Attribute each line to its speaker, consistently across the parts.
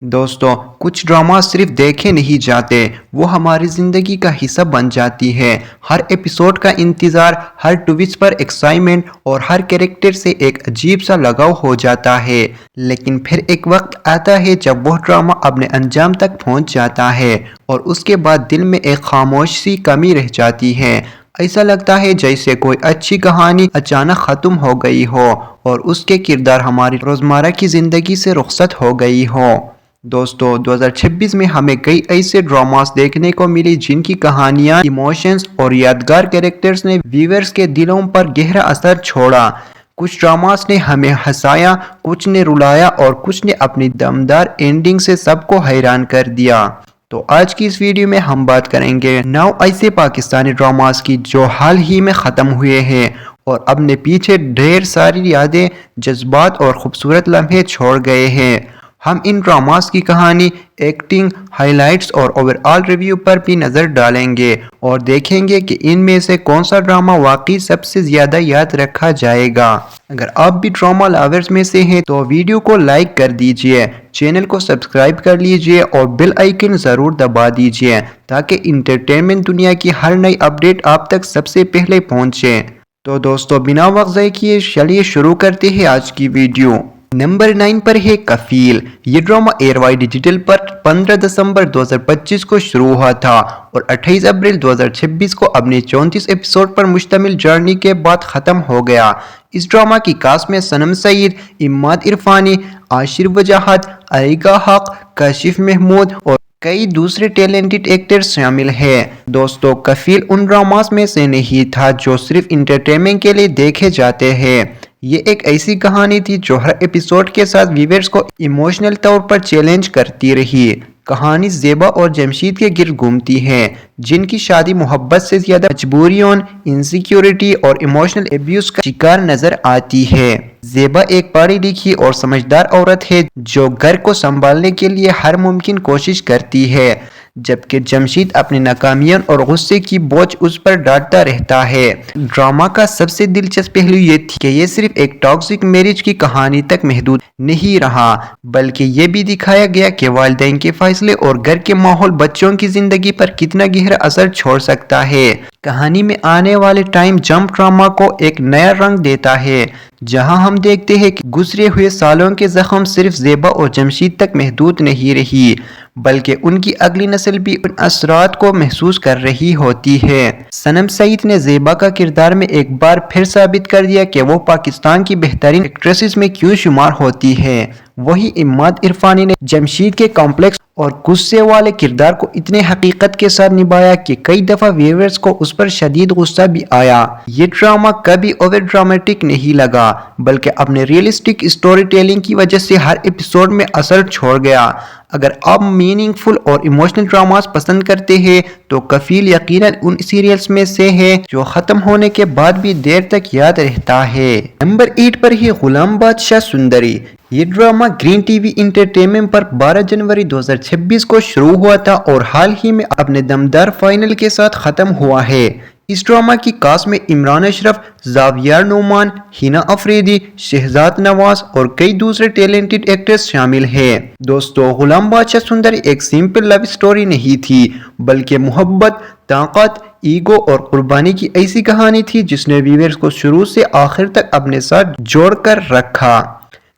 Speaker 1: دوستوں، کچھ ڈرامہ صرف دیکھے نہیں جاتے، وہ ہماری زندگی کا حصہ بن جاتی ہے۔ ہر ایپیسوڈ کا انتظار، ہر ٹویسٹ پر ایکسائٹمنٹ اور ہر کریکٹر سے ایک عجیب سا لگاؤ ہو جاتا ہے۔ لیکن پھر ایک وقت آتا ہے جب وہ ڈرامہ اپنے انجام تک پہنچ جاتا ہے اور اس کے بعد دل میں ایک خاموش سی کمی رہ جاتی ہے۔ ایسا لگتا ہے جیسے کوئی اچھی کہانی اچانک ختم ہو گئی ہو اور اس کے کردار ہماری روزمرہ کی زندگی سے رخصت ہو گئی ہو۔ دوستو، 2026 میں ہمیں کئی ایسے ڈراماز دیکھنے کو ملی جن کی کہانیاں، ایموشنز اور یادگار کریکٹرز نے ویورز کے دلوں پر گہرا اثر چھوڑا۔ کچھ ڈراماز نے ہمیں ہنسایا، کچھ نے رلایا اور کچھ نے اپنی دمدار اینڈنگ سے سب کو حیران کر دیا۔ تو آج کی اس ویڈیو میں ہم بات کریں گے 9 ایسے پاکستانی ڈراماز کی جو حال ہی میں ختم ہوئے ہیں اور اپنے پیچھے ڈھیر ساری یادیں، جذبات اور خوبصورت لمحے چھوڑ گئے ہیں۔ ہم ان ڈراماز کی کہانی، ایکٹنگ، ہائی لائٹس اور اوور آل ریویو پر بھی نظر ڈالیں گے اور دیکھیں گے کہ ان میں سے کون سا ڈرامہ واقعی سب سے زیادہ یاد رکھا جائے گا۔ اگر آپ بھی ڈرامہ لاورز میں سے ہیں تو ویڈیو کو لائک کر دیجئے، چینل کو سبسکرائب کر لیجئے اور بیل آئیکن ضرور دبا دیجئے تاکہ انٹرٹینمنٹ دنیا کی ہر نئی اپڈیٹ آپ تک سب سے پہلے پہنچے۔ تو دوستو، بنا وقت ضائع کیے چلیے شروع کرتے ہیں آج کی ویڈیو۔ نمبر 9 پر ہے کفیل۔ یہ ڈرامہ ایئر وائی ڈیجیٹل پر 15 دسمبر 2025 کو شروع ہوا تھا اور 28 اپریل 2026 کو اپنے 34 ایپیسوڈ پر مشتمل جرنی کے بعد ختم ہو گیا۔ اس ڈرامہ کی کاسٹ میں صنم سعید، اماد عرفانی، عاشر وجاہت، علیگا حق، کاشف محمود اور کئی دوسرے ٹیلنٹڈ ایکٹرز شامل ہیں۔ دوستو، کفیل ان ڈراماز میں سے نہیں تھا جو صرف انٹرٹینمنٹ کے لیے دیکھے جاتے ہیں۔ یہ ایک ایسی کہانی تھی جو ہر ایپیسوڈ کے ساتھ ویورز کو ایموشنل طور پر چیلنج کرتی رہی۔ کہانی زیبا اور جمشید کے گرد گھومتی ہے، جن کی شادی محبت سے زیادہ مجبوریوں، انسیکیورٹی اور ایموشنل ایبیوز کا شکار نظر آتی ہے۔ زیبا ایک پڑھی لکھی اور سمجھدار عورت ہے جو گھر کو سنبھالنے کے لیے ہر ممکن کوشش کرتی ہے، جبکہ جمشید اپنی ناکامیوں اور غصے کی بوجھ اس پر ڈالتا رہتا ہے۔ ڈرامہ کا سب سے دلچسپ پہلو یہ تھی کہ یہ صرف ایک ٹاکسک میرج کی کہانی تک محدود نہیں رہا، بلکہ یہ بھی دکھایا گیا کہ والدین کے فیصلے اور گھر کے ماحول بچوں کی زندگی پر کتنا گہرا اثر چھوڑ سکتا ہے۔ کہانی میں آنے والے ٹائم جمپ ڈرامہ کو ایک نیا رنگ دیتا ہے، جہاں ہم دیکھتے ہیں کہ گزرے ہوئے سالوں کے زخم صرف زیبا اور جمشید تک محدود نہیں رہی، بلکہ ان کی اگلی نسل بھی ان اثرات کو محسوس کر رہی ہوتی ہے۔ صنم سعید نے زیبا کا کردار میں ایک بار پھر ثابت کر دیا کہ وہ پاکستان کی بہترین ایکٹریسز میں کیوں شمار ہوتی ہے۔ وہی اماد عرفانی نے جمشید کے کمپلیکس اور غصے والے کردار کو اتنے حقیقت کے ساتھ نبھایا کہ کئی دفعہ ویورز کو اس پر شدید غصہ بھی آیا۔ یہ ڈرامہ کبھی اوور ڈرامیٹک نہیں لگا، بلکہ اپنے ریئلسٹک اسٹوری ٹیلنگ کی وجہ سے ہر ایپیسوڈ میں اثر چھوڑ گیا۔ اگر آپ میننگ فل اور ایموشنل ڈراماز پسند کرتے ہیں تو کفیل یقیناً ان سیریلز میں سے ہے جو ختم ہونے کے بعد بھی دیر تک یاد رہتا ہے۔ نمبر 8 پر ہے غلام بادشاہ سندری۔ یہ ڈرامہ گرین ٹی وی انٹرٹینمنٹ پر 12 جنوری 2026 کو شروع ہوا تھا اور حال ہی میں اپنے دمدار فائنل کے ساتھ ختم ہوا ہے۔ اس ڈرامہ کی کاسٹ میں عمران اشرف، زاویار نعمان، ہینا افریدی، شہزاد نواز اور کئی دوسرے ٹیلنٹڈ ایکٹرز شامل ہیں۔ دوستو، غلام بادشاہ سندری ایک سمپل لو سٹوری نہیں تھی، بلکہ محبت، طاقت، ایگو اور قربانی کی ایسی کہانی تھی جس نے ویورز کو شروع سے آخر تک اپنے ساتھ جوڑ کر رکھا۔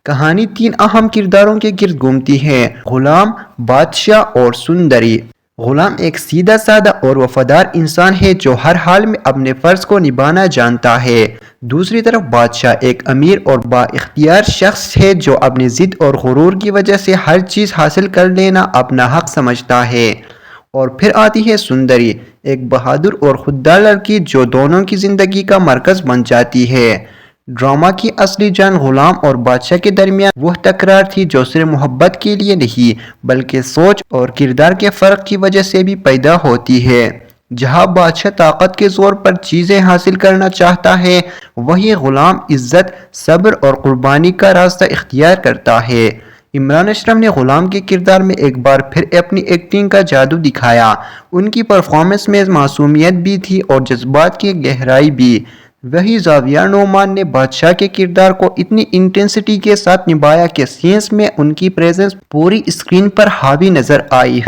Speaker 1: کہانی 3 اہم کرداروں کے گرد گھومتی ہے: غلام، بادشاہ اور سندری۔ غلام ایک سیدھا سادہ اور وفادار انسان ہے جو ہر حال میں اپنے فرض کو نبھانا جانتا ہے۔ دوسری طرف بادشاہ ایک امیر اور با اختیار شخص ہے جو اپنی ضد اور غرور کی وجہ سے ہر چیز حاصل کر لینا اپنا حق سمجھتا ہے۔ اور پھر آتی ہے سندری، ایک بہادر اور خوددار لڑکی جو دونوں کی زندگی کا مرکز بن جاتی ہے۔ ڈرامہ کی اصلی جان غلام اور بادشاہ کے درمیان وہ تکرار تھی جو صرف محبت کے لیے نہیں بلکہ سوچ اور کردار کے فرق کی وجہ سے بھی پیدا ہوتی ہے۔ جہاں بادشاہ طاقت کے زور پر چیزیں حاصل کرنا چاہتا ہے، وہیں غلام عزت، صبر اور قربانی کا راستہ اختیار کرتا ہے۔ عمران اشرف نے غلام کے کردار میں ایک بار پھر اپنی ایکٹنگ کا جادو دکھایا۔ ان کی پرفارمنس میں معصومیت بھی تھی اور جذبات کی گہرائی بھی۔ وہی زاویہ نعمان نے بادشاہ کے کردار کو اتنی انٹینسٹی کے ساتھ نبھایا کہ سینس میں ان کی پریزنس پوری اسکرین پر حاوی نظر آئی۔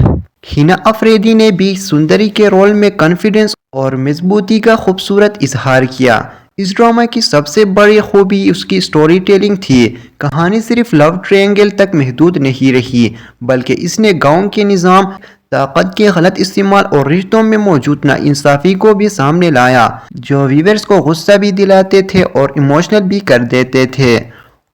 Speaker 1: ہینا افریدی نے بھی سندری کے رول میں کانفیڈنس اور مضبوطی کا خوبصورت اظہار کیا۔ اس ڈرامہ کی سب سے بڑی خوبی اس کی سٹوری ٹیلنگ تھی۔ کہانی صرف لو ٹرائنگل تک محدود نہیں رہی، بلکہ اس نے گاؤں کے نظام، طاقت کے غلط استعمال اور رشتوں میں موجود ناانصافی کو بھی سامنے لایا، جو ویورز کو غصہ بھی دلاتے تھے اور ایموشنل بھی کر دیتے تھے۔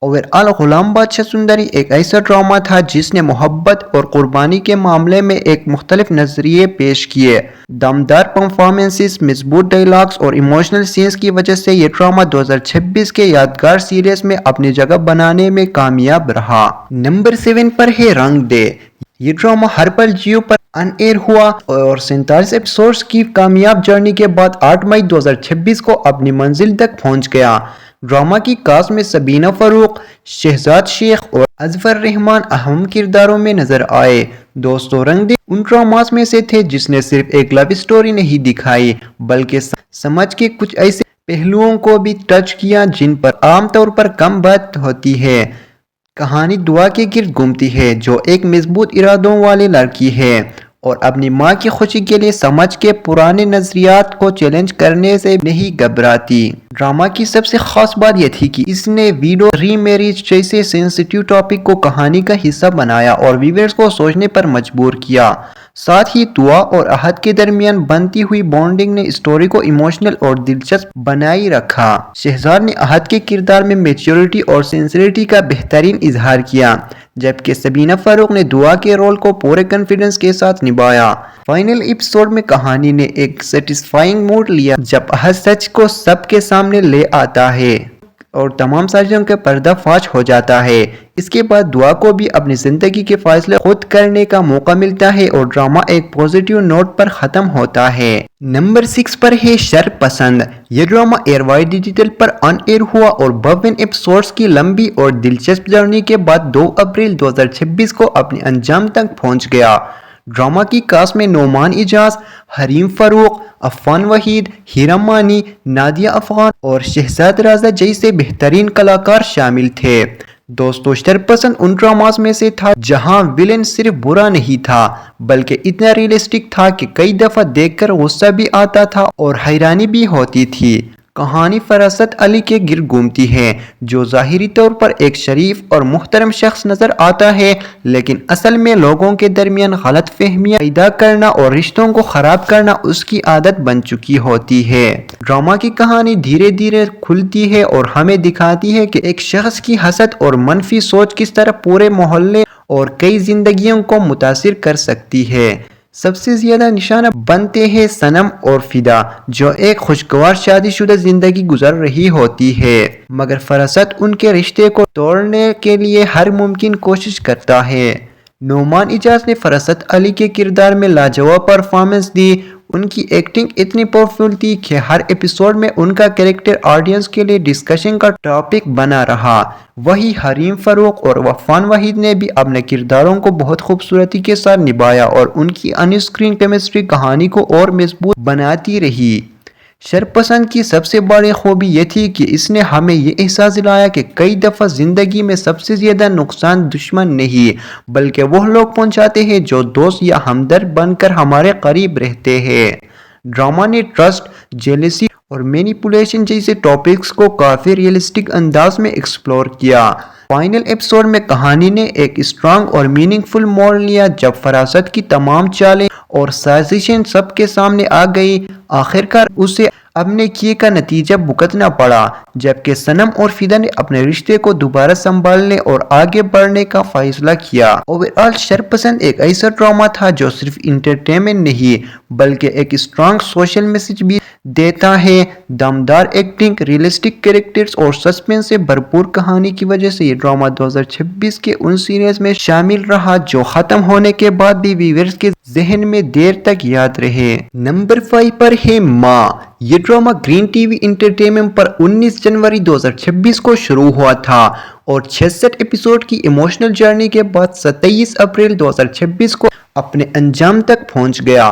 Speaker 1: اوورآل غلام بادشاہ سندری ایک ایسا ڈرامہ تھا جس نے محبت اور قربانی کے معاملے میں ایک مختلف نظریے پیش کیے۔ دمدار پرفارمنسز، مضبوط ڈائیلاگز اور ایموشنل سینس کی وجہ سے یہ ڈرامہ 2026 کے یادگار سیریز میں اپنی جگہ بنانے میں کامیاب رہا۔ نمبر 7 پر ہے رنگ دے۔ یہ ڈرامہ ہر پل جیو پر ان ایئر ہوا اور 47 ایپیسوڈز کی کامیاب جرنی کے بعد 8 مئی 2026 کو اپنی منزل تک پہنچ گیا۔ ڈرامہ کی کاسٹ میں سبینہ فاروق، شہزاد شیخ اور اظفر رحمان اہم کرداروں میں نظر آئے۔ دوستو، رنگ دے ان ڈراماز میں سے تھے جس نے صرف ایک لو اسٹوری نہیں دکھائی، بلکہ سماج کے کچھ ایسے پہلوؤں کو بھی ٹچ کیا جن پر عام طور پر کم بات ہوتی ہے۔ کہانی دعا کے گرد گھومتی ہے، جو ایک مضبوط ارادوں والی لڑکی ہے اور اپنی ماں کی خوشی کے لیے سماج کے پرانے نظریات کو چیلنج کرنے سے نہیں گھبراتی۔ ڈرامہ کی سب سے خاص بات یہ تھی کہ اس نے ویڈو ری میریج جیسے سینسٹیو ٹاپک کو کہانی کا حصہ بنایا اور ویورز کو سوچنے پر مجبور کیا۔ ساتھ ہی دعا اور احد کے درمیان بنتی ہوئی بانڈنگ نے اسٹوری کو ایموشنل اور دلچسپ بنائی رکھا۔ شہزاد نے احد کے کردار میں میچیورٹی اور سنسیریٹی کا بہترین اظہار کیا، جبکہ سبینہ فاروق نے دعا کے رول کو پورے کانفیڈنس کے ساتھ نبھایا۔ فائنل ایپیسوڈ میں کہانی نے ایک سیٹسفائنگ موڈ لیا جب احد سچ کو سب کے سامنے لے آتا ہے اور تمام سازشوں کا پردہ فاش ہو جاتا ہے۔ اس کے بعد دعا کو بھی اپنی زندگی کے فیصلے خود کرنے کا موقع ملتا ہے اور ڈرامہ ایک پازیٹیو نوٹ پر ختم ہوتا ہے۔ نمبر 6 پر ہے شرپسند۔ یہ ڈرامہ ایئر وائڈ ڈیجیٹل پر آن ایئر ہوا اور 52 ایپیسوڈز کی لمبی اور دلچسپ جرنی کے بعد 2 اپریل 2026 کو اپنے انجام تک پہنچ گیا۔ ڈرامہ کی کاسٹ میں نعمان اعجاز، حریم فاروق، عفان وحید، ہیرا مانی، نادیہ افغان اور شہزاد رازا جیسے بہترین کلاکار شامل تھے۔ دوستو، شرپسند ان ڈراماز میں سے تھا جہاں ویلن صرف برا نہیں تھا بلکہ اتنا ریئلسٹک تھا کہ کئی دفعہ دیکھ کر غصہ بھی آتا تھا اور حیرانی بھی ہوتی تھی۔ کہانی فراست علی کے گرد گھومتی ہے، جو ظاہری طور پر ایک شریف اور محترم شخص نظر آتا ہے، لیکن اصل میں لوگوں کے درمیان غلط فہمیاں پیدا کرنا اور رشتوں کو خراب کرنا اس کی عادت بن چکی ہوتی ہے۔ ڈرامہ کی کہانی دھیرے دھیرے کھلتی ہے اور ہمیں دکھاتی ہے کہ ایک شخص کی حسد اور منفی سوچ کس طرح پورے محلے اور کئی زندگیوں کو متاثر کر سکتی ہے۔ سب سے زیادہ نشانہ بنتے ہیں صنم اور فدا، جو ایک خوشگوار شادی شدہ زندگی گزار رہی ہوتی ہے، مگر فراست ان کے رشتے کو توڑنے کے لیے ہر ممکن کوشش کرتا ہے۔ نعمان اعجاز نے فراست علی کے کردار میں لاجواب پرفارمنس دی۔ ان کی ایکٹنگ اتنی پاورفل تھی کہ ہر ایپیسوڈ میں ان کا کریکٹر آڈینس کے لیے ڈسکشن کا ٹاپک بنا رہا۔ وہی حریم فاروق اور عفان وحید نے بھی اپنے کرداروں کو بہت خوبصورتی کے ساتھ نبھایا اور ان کی آن اسکرین کیمسٹری کہانی کو اور مضبوط بناتی رہی۔ شرپسند کی سب سے بڑی خوبی یہ تھی کہ اس نے ہمیں یہ احساس دلایا کہ کئی دفعہ زندگی میں سب سے زیادہ نقصان دشمن نہیں بلکہ وہ لوگ پہنچاتے ہیں جو دوست یا ہمدرد بن کر ہمارے قریب رہتے ہیں۔ ڈرامہ نے ٹرسٹ، جیلسی اور مینیپولیشن جیسے ٹاپکس کو کافی ریئلسٹک انداز میں ایکسپلور کیا۔ فائنل ایپیسوڈ میں کہانی نے ایک اسٹرانگ اور میننگ فل موڑ لیا جب فراست کی تمام چالیں اور سازشیں سب کے سامنے آ گئی۔ آخرکار اسے اپنے کیے کا نتیجہ بھگتنا پڑا، جبکہ صنم اور فدا نے اپنے رشتے کو دوبارہ سنبھالنے اور آگے بڑھنے کا فیصلہ کیا۔ اوورآل شرپسند ایک ایسا ڈرامہ تھا جو صرف انٹرٹینمنٹ نہیں بلکہ ایک اسٹرانگ سوشل میسج بھی دیتا ہے۔ دمدار ایکٹنگ، ریئلسٹک کریکٹرز اور سسپنس سے بھرپور کہانی کی وجہ سے یہ ڈرامہ 2026 کے ان سیریز میں شامل رہا جو ختم ہونے کے بعد بھی ویورز کے ذہن میں دیر تک یاد رہے۔ نمبر 5 پر ہے ماں۔ یہ ڈرامہ گرین ٹی وی انٹرٹینمنٹ پر 19 جنوری 2026 کو شروع ہوا تھا اور 66 ایپیسوڈ کی ایموشنل جرنی کے بعد 27 اپریل 2026 کو اپنے انجام تک پہنچ گیا۔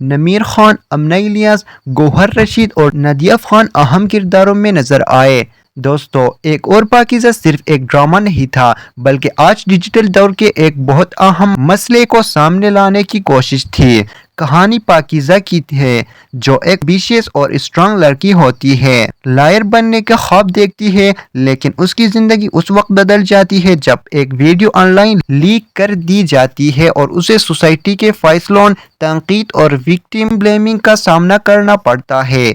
Speaker 1: نمیر خان، امنہ الیاس، گوہر رشید اور نادیہ خان اہم کرداروں میں نظر آئے۔ دوستو، ایک اور پاکیزہ صرف ایک ڈرامہ نہیں تھا بلکہ آج ڈیجیٹل دور کے ایک بہت اہم مسئلے کو سامنے لانے کی کوشش تھی۔ کہانی پاکیزہ کی ہے جو ایک ایمبیشیس اور اسٹرانگ لڑکی ہوتی ہے، لائر بننے کے خواب دیکھتی ہے، لیکن اس کی زندگی اس وقت بدل جاتی ہے جب ایک ویڈیو آن لائن لیک کر دی جاتی ہے اور اسے سوسائٹی کے فیصلوں، تنقید اور وکٹم بلیمنگ کا سامنا کرنا پڑتا ہے۔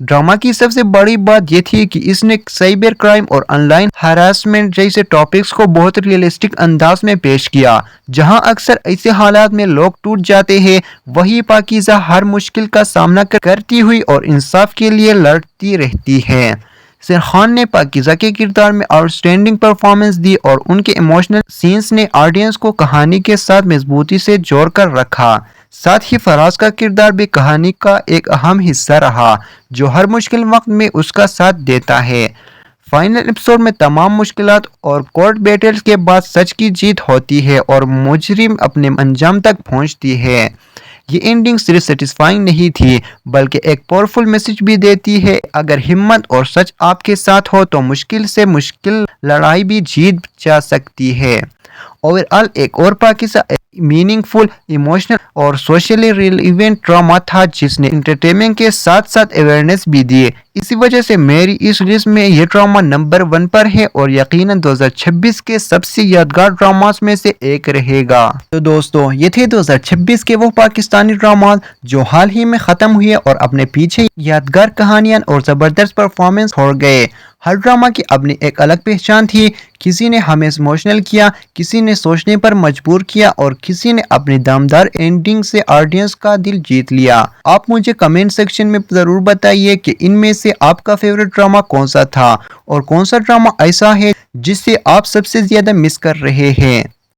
Speaker 1: ڈرامہ کی سب سے بڑی بات یہ تھی کہ اس نے سائبر کرائم اور آن لائن ہراسمنٹ جیسے ٹاپکس کو بہت ریئلسٹک انداز میں پیش کیا۔ جہاں اکثر ایسے حالات میں لوگ ٹوٹ جاتے ہیں، وہی پاکیزہ ہر مشکل کا سامنا کرتی ہوئی اور انصاف کے لیے لڑتی رہتی ہے۔ سیر خان نے پاکیزہ کے کردار میں آؤٹ اسٹینڈنگ پرفارمنس دی اور ان کے ایموشنل سینس نے آڈینس کو کہانی کے ساتھ مضبوطی سے جوڑ کر رکھا۔ ساتھ ہی فراز کا کردار بھی کہانی کا ایک اہم حصہ رہا، جو ہر مشکل وقت میں اس کا ساتھ دیتا ہے۔ فائنل ایپیسوڈ میں تمام مشکلات اور کورٹ بیٹلز کے بعد سچ کی جیت ہوتی ہے اور مجرم اپنے انجام تک پہنچتی ہے۔ یہ اینڈنگ صرف سیٹسفائنگ نہیں تھی بلکہ ایک پاورفل میسج بھی دیتی ہے، اگر ہمت اور سچ آپ کے ساتھ ہو تو مشکل سے مشکل لڑائی بھی جیت جا سکتی ہے۔ اوورآل ایک اور پاکیزہ میننگ فل، ایموشنل اور سوشلی ریلیونٹ ڈرامہ تھا جس نے انٹرٹینمنٹ کے ساتھ ساتھ اویئرنیس بھی دی۔ اسی وجہ سے میری اس لسٹ میں یہ ڈرامہ نمبر 1 پر ہے اور یقیناً 2026 کے سب سے یادگار ڈراماز میں سے ایک رہے گا۔ تو دوستو، یہ تھے 2026 کے وہ پاکستانی ڈراماز جو حال ہی میں ختم ہوئے اور اپنے پیچھے یادگار کہانیاں اور زبردست پرفارمنس چھوڑ گئے۔ ہر ڈرامہ کی اپنی ایک الگ پہچان تھی، کسی نے ہمیں ایموشنل کیا، کسی نے سوچنے پر مجبور کیا اور کسی نے اپنی دمدار اینڈنگ سے آڈینس کا دل جیت لیا۔ آپ مجھے کمنٹ سیکشن میں ضرور بتائیے کہ ان میں سے آپ کا فیورٹ ڈرامہ کون سا تھا اور کون سا ڈرامہ ایسا ہے جس سے آپ سب سے زیادہ مس کر رہے ہیں۔